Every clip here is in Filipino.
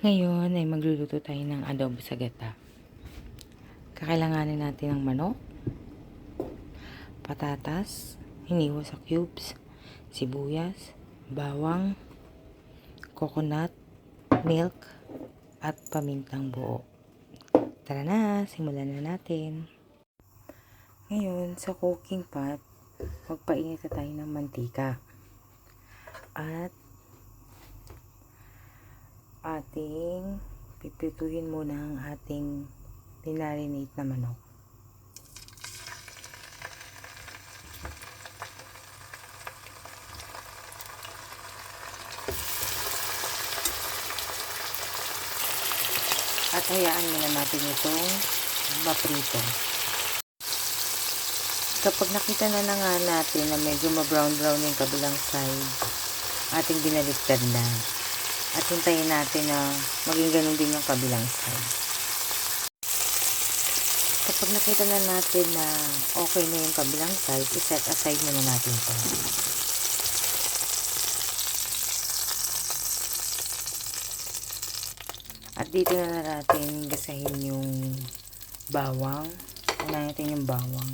Ngayon ay magluluto tayo ng adobo sa gata. Kakailanganin natin ng manok, patatas, hiniwa sa cubes, sibuyas, bawang, coconut, milk, at pamintang buo. Tara na, simulan na natin. Ngayon, sa cooking pot, magpainit na tayo ng mantika. At ating pipituhin muna ang ating pinarinate na manok. At hayaan muna natin itong maprito. Kapag nakita na nga natin na medyo ma-brown-brown yung kabilang side, ating binaliktad na. At hintayin natin na maging ganun din yung kabilang side. Kapag nakita na natin na okay na yung kabilang side, iset aside muna natin ito. At dito na natin gasahin yung bawang. Unahin natin yung bawang.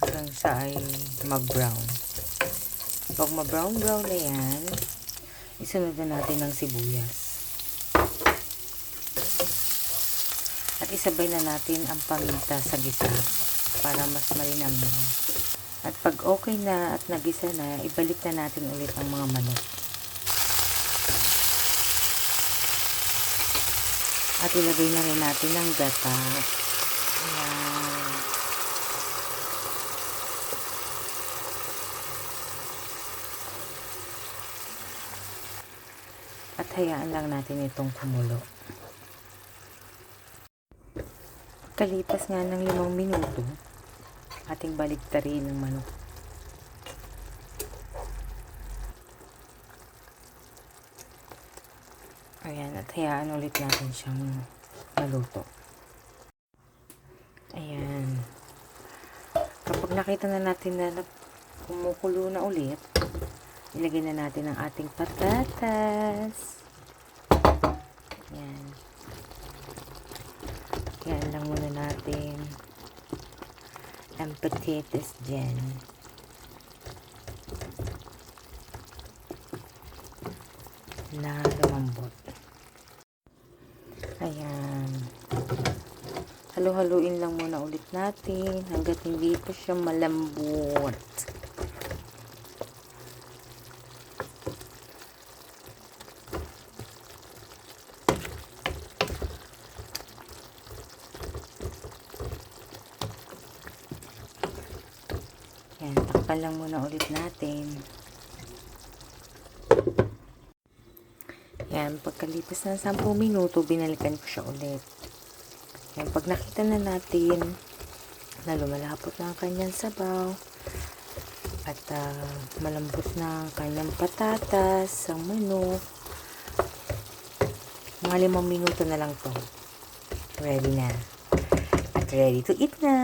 Hanggang sa ay mag-brown. Pag ma-brown-brown na yan, isunod na natin ng sibuyas. At isabay na natin ang paminta sa gisa para mas malinamnam. At pag okay na at nagisa na, ibalik na natin ulit ang mga manok. At ilagay na rin natin ang gata. Ayan. At hayaan lang natin itong kumulo. Kalipas nga ng 5 minuto, ating baliktarin ang manok. Ayan, at hayaan ulit natin siyang maluto. Ayan. Kapag nakita na natin na kumukulo na ulit, ilagay na natin ang ating patatas. Ayan. Ayan lang muna natin ang potatoes dyan. Na lumambot. Ayan. Halo-haluin lang muna ulit natin hanggat hindi pa siya malambot. Ayan, takpan lang muna ulit natin. Ayan, pagkalipas ng 10 minuto, binalikan ko siya ulit. Ayan, pag nakita na natin na lumalapot na ang kanyang sabaw at malambot na ang kanyang patatas, ang manok, mga 5 minuto na lang to. Ready na. At ready to eat na.